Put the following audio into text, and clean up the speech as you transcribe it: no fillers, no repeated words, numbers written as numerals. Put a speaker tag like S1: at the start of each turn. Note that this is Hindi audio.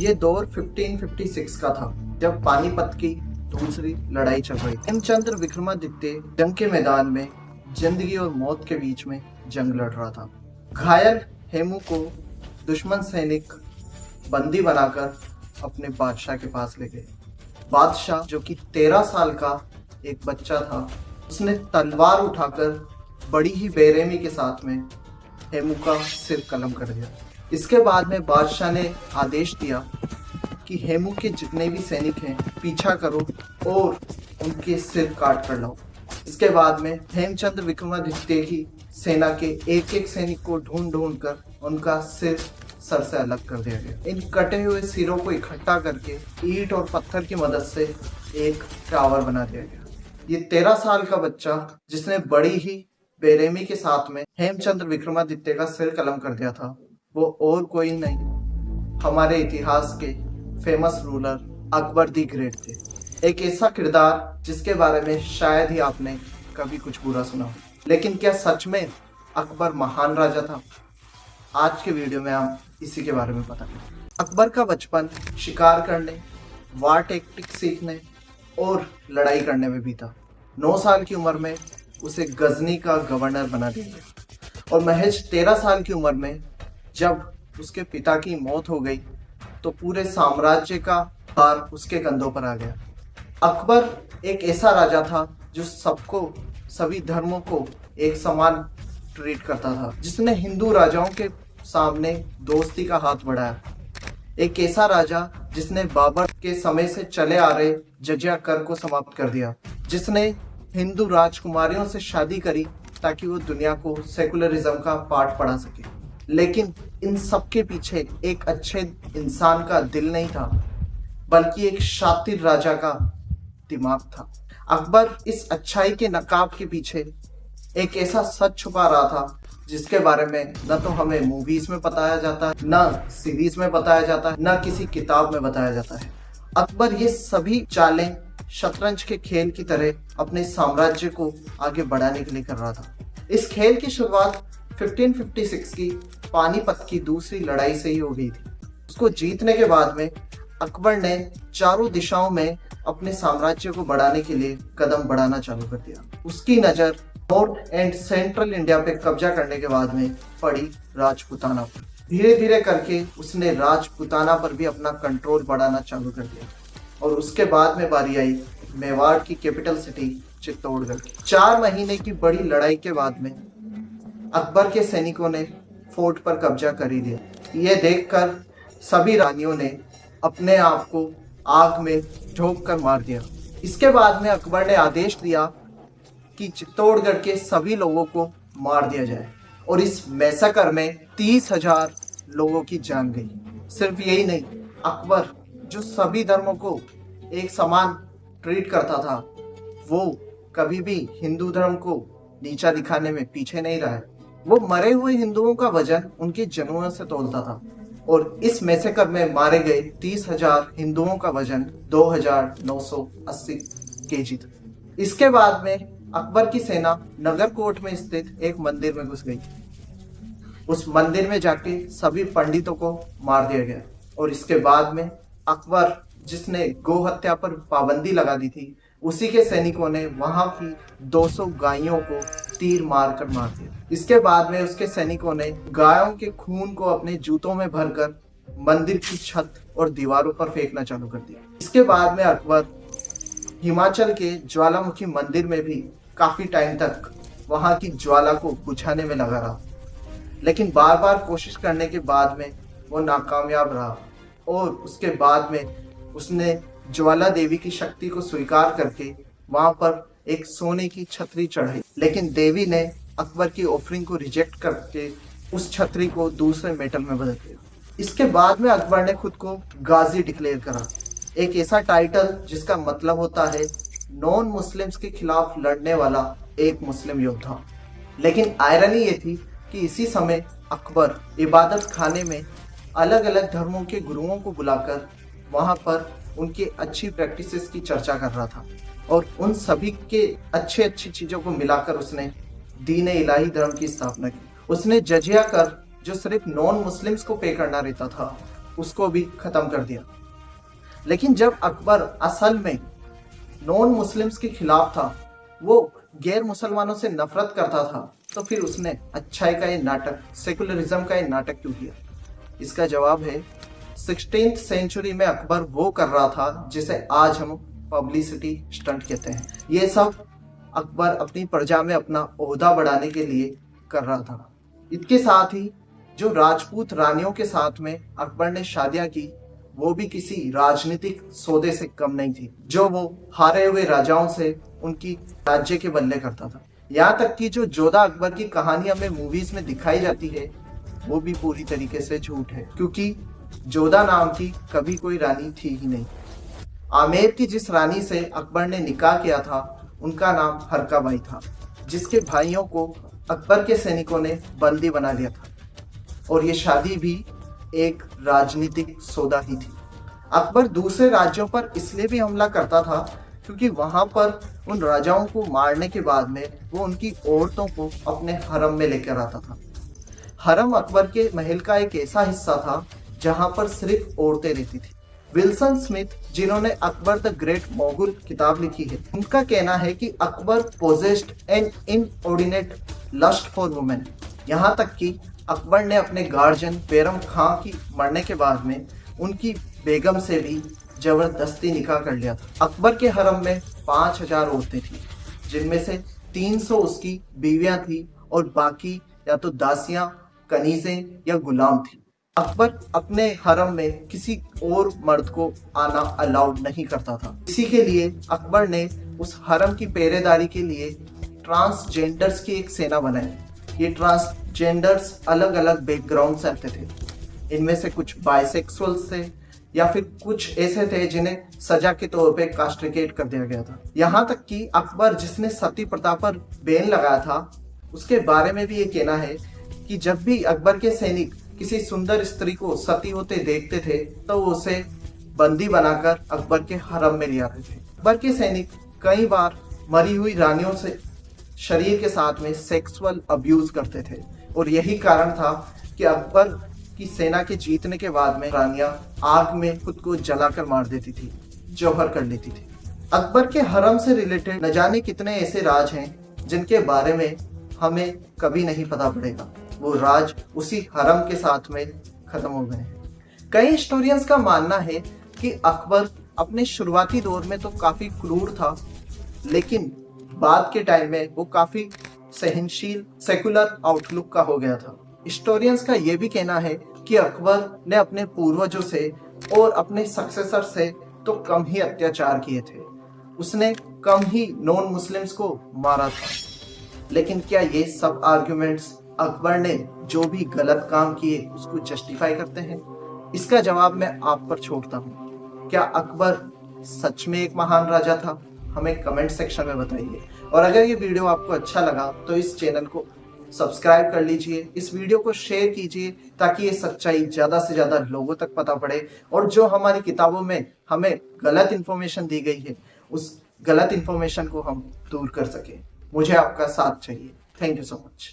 S1: ये दौर 1556 का था, जब पानीपत की दूसरी लड़ाई चल रही थी। हेमचंद्र विक्रमादित्य जंग के मैदान में जिंदगी और मौत के बीच में जंग लड़ रहा था। घायल हेमू को दुश्मन सैनिक बंदी बनाकर अपने बादशाह के पास ले गए। बादशाह, जो कि 13 साल का एक बच्चा था, उसने तलवार उठाकर बड़ी ही बेरहमी के साथ में हेमू का सिर कलम कर दिया। इसके बाद में बादशाह ने आदेश दिया कि हेमू के जितने भी सैनिक हैं पीछा करो और उनके सिर काट कर लाओ। इसके बाद में हेमचंद्र विक्रमादित्य की सेना के एक एक सैनिक को ढूंढ ढूंढ कर उनका सिर सर से अलग कर दिया गया। इन कटे हुए सिरों को इकट्ठा करके ईंट और पत्थर की मदद से एक टावर बना दिया गया। ये 13 साल का बच्चा, जिसने बड़ी ही बेरहमी के साथ में हेमचंद्र विक्रमादित्य का सिर कलम कर दिया था, वो और कोई नहीं, हमारे इतिहास के famous ruler Akbar the great थे। एक ऐसा किरदार जिसके बारे में शायद ही आपने कभी कुछ बुरा सुना हो। लेकिन क्या सच में अकबर महान राजा था? आज के वीडियो में हम इसी के बारे में पता करेंगे। अकबर का बचपन शिकार करने, वार टेक्टिक सीखने और लड़ाई करने में बीता। 9 साल की उम्र में उसे गजनी का गवर्नर बना दिया गया और महज 13 साल की उम्र में जब उसके पिता की मौत हो गई तो पूरे साम्राज्य का भार उसके कंधों पर आ गया। अकबर एक ऐसा राजा था जो सबको, सभी धर्मों को एक समान ट्रीट करता था, जिसने हिंदू राजाओं के सामने दोस्ती का हाथ बढ़ाया। एक ऐसा राजा जिसने बाबर के समय से चले आ रहे जजिया कर को समाप्त कर दिया, जिसने हिंदू राजकुमारियों से शादी करी ताकि वो दुनिया को सेकुलरिज्म का पाठ पढ़ा सके। लेकिन इन सब के पीछे एक अच्छे इंसान का दिल नहीं था, बल्कि एक शातिर राजा का दिमाग था। अकबर इस अच्छाई के नकाब के पीछे एक ऐसा सच छुपा रहा था जिसके बारे में न तो हमें मूवीज में बताया जाता है, न सीरीज में बताया जाता है, न किसी किताब में बताया जाता है। अकबर ये सभी चालें शतरंज के खेल की तरह अपने साम्राज्य को आगे बढ़ाने के लिए कर रहा था। इस खेल की शुरुआत 1556 की पानीपत की दूसरी लड़ाई से ही हो गई थी। उसको जीतने के बाद में अकबर ने चारों दिशाओं में अपने साम्राज्य को बढ़ाने के लिए कदम बढ़ाना चालू कर दिया। उसकी नजर नॉर्थ एंड सेंट्रल इंडिया पे कब्जा करने के बाद में पड़ी राजपूताना पर। धीरे धीरे करके उसने राजपूताना पर भी अपना कंट्रोल बढ़ाना चालू कर दिया और उसके बाद में बारी आई मेवाड़ की कैपिटल सिटी चित्तौड़गढ़ की। 4 महीने की बड़ी लड़ाई के बाद में अकबर के सैनिकों ने फोर्ट पर कब्जा कर ही दिया। ये देखकर सभी रानियों ने अपने आप को आग में झोंक कर मार दिया। इसके बाद में अकबर ने आदेश दिया कि चित्तौड़गढ़ के सभी लोगों को मार दिया जाए और इस मैसेकर में 30,000 लोगों की जान गई। सिर्फ यही नहीं, अकबर जो सभी धर्मों को एक समान ट्रीट करता था, वो कभी भी हिंदू धर्म को नीचा दिखाने में पीछे नहीं रहा है। वो मरे हुए हिंदुओं का वजन उनके जनों से तोलता था और इस मैसेकर में मारे गए 30,000 हिंदुओं का वजन 2,980 केजी था। इसके बाद में अकबर की सेना नगरकोट में स्थित एक मंदिर में घुस गई। उस मंदिर में जाके सभी पंडितों को मार दिया गया और इसके बाद में अकबर, जिसने गौ हत्या पर पाबंदी लगा दी थी, उसी के सैनिकों ने वहां की 200 गायों को तीर मारकर मार दिया। इसके बाद में उसके सैनिकों ने गायों के खून को अपने जूतों में भरकर मंदिर की छत और दीवारों पर फेंकना चालू कर दिया। इसके बाद में अकबर हिमाचल के ज्वालामुखी मंदिर में भी काफी टाइम तक वहां की ज्वाला को बुझाने में लगा रहा, लेकिन बार बार कोशिश करने के बाद में वो नाकामयाब रहा और उसके बाद में उसने ज्वाला देवी की शक्ति को स्वीकार करके वहां पर एक सोने की छतरी चढ़ाई। लेकिन देवी ने अकबर की ऑफरिंग को रिजेक्ट करके उस छतरी को दूसरे मेटल में बदल दिया। इसके बाद में अकबर ने खुद को गाजी डिक्लेयर करा, एक ऐसा टाइटल जिसका मतलब होता है नॉन मुस्लिम्स के खिलाफ लड़ने वाला एक मुस्लिम योद्धा। लेकिन आयरनी ये थी कि इसी समय अकबर इबादत खाने में अलग अलग धर्मों के गुरुओं को बुलाकर वहां पर उनकी अच्छी प्रैक्टिसेस की चर्चा कर रहा था और उन सभी के अच्छी चीजों को मिलाकर उसने दीन इलाही धर्म की स्थापना की। उसने जजिया कर, जो सिर्फ नॉन मुस्लिम्स को पे करना रहता था, उसको भी खत्म कर दिया। लेकिन जब अकबर असल में नॉन मुस्लिम्स के खिलाफ था, वो गैर मुसलमानों से नफरत करता था, तो फिर उसने अच्छाई का ये नाटक, सेकुलरिज्म का ये नाटक क्यों किया? इसका जवाब है 16th सेंचुरी में अकबर वो कर रहा था जिसे आज हम पब्लिसिटी स्टंट कहते हैं। ये सब अकबर अपनी प्रजा में अपना ओहदा बढ़ाने के लिए कर रहा था। इसके साथ ही जो राजपूत रानियों के साथ में अकबर ने शादियां की, वो भी किसी राजनीतिक सौदे से कम नहीं थी, जो वो हारे हुए राजाओं से उनकी राज्य के बदले करता था। यहाँ तक कि जो जोधा अकबर की कहानी हमें मूवीज में दिखाई जाती है, वो भी पूरी तरीके से झूठ है, क्योंकि जोधा नाम की कभी कोई रानी थी ही नहीं। आमेर की जिस रानी से अकबर ने निकाह किया था, उनका नाम हरकाबाई था, जिसके भाइयों को अकबर के सैनिकों ने बंदी बना लिया था, और ये शादी भी एक राजनीतिक सौदा ही थी। अकबर दूसरे राज्यों पर इसलिए भी हमला करता था क्योंकि वहां पर उन राजाओं को मारने के बाद में वो उनकी औरतों को अपने हरम में लेकर आता था। हरम अकबर के महल का एक ऐसा हिस्सा था जहां पर सिर्फ औरतें रहती थी। विल्सन स्मिथ, जिन्होंने अकबर द ग्रेट मोगल किताब लिखी है, उनका कहना है कि Akbar possessed an inordinate lust for women. यहाँ तक कि अकबर ने अपने गार्जियन बैरम खां की मरने के बाद में उनकी बेगम से भी जबरदस्ती निकाह कर लिया था। अकबर के हरम में 5000 औरतें थी, जिनमें से 300 उसकी बीवियां थी और बाकी या तो दासियां, कनीजें या गुलाम थी। अकबर अपने हरम में किसी और मर्द को आना अलाउड नहीं करता था। इसी के लिए अकबर ने उस हरम की पहरेदारी के लिए ट्रांसजेंडर्स की एक सेना बनाई। ये ट्रांसजेंडर्स अलग अलग बैकग्राउंड से आते थे। इनमें से कुछ बाइसेक्सुअल्स थे, या फिर कुछ ऐसे थे जिन्हें सजा के तौर पे कास्ट्रिकेट कर दिया गया था। यहाँ तक कि अकबर, जिसने सती प्रथा पर बैन लगाया था, उसके बारे में भी ये कहना है कि जब भी अकबर के सैनिक किसी सुंदर स्त्री को सती होते देखते थे, तो वो उसे बंदी बनाकर अकबर के हरम में ले आते थे। अकबर के सैनिक कई बार मरी हुई रानियों से शरीर के साथ में सेक्सुअल अब्यूज करते थे, और यही कारण था कि अकबर की सेना के जीतने के बाद में रानियां आग में खुद को जलाकर मार देती थी, जौहर कर लेती थी। अकबर के हरम से रिलेटेड न जाने कितने ऐसे राज हैं जिनके बारे में हमें कभी नहीं पता पड़ेगा। वो राज उसी हरम के साथ में खत्म हो गए हैं। कई हिस्टोरियंस का मानना है कि अकबर अपने शुरुआती दौर में तो काफी क्रूर था, लेकिन बाद के टाइम में वो काफी सहनशील, सेकुलर आउटलुक का हो गया था। हिस्टोरियंस का ये भी कहना है कि अकबर ने अपने पूर्वजों से और अपने सक्सेसर से तो कम ही अत्याचार किए थे, उसने कम ही नॉन मुस्लिम्स को मारा था। लेकिन क्या ये सब आर्ग्यूमेंट्स अकबर ने जो भी गलत काम किए उसको जस्टिफाई करते हैं? इसका जवाब मैं आप पर छोड़ता हूँ। क्या अकबर सच में एक महान राजा था? हमें कमेंट सेक्शन में बताइए। और अगर ये वीडियो आपको अच्छा लगा तो इस चैनल को सब्सक्राइब कर लीजिए, इस वीडियो को शेयर कीजिए, ताकि ये सच्चाई ज्यादा से ज्यादा लोगों तक पता पड़े, और जो हमारी किताबों में हमें गलत इंफॉर्मेशन दी गई है, उस गलत इंफॉर्मेशन को हम दूर कर सके। मुझे आपका साथ चाहिए। Thank you so much.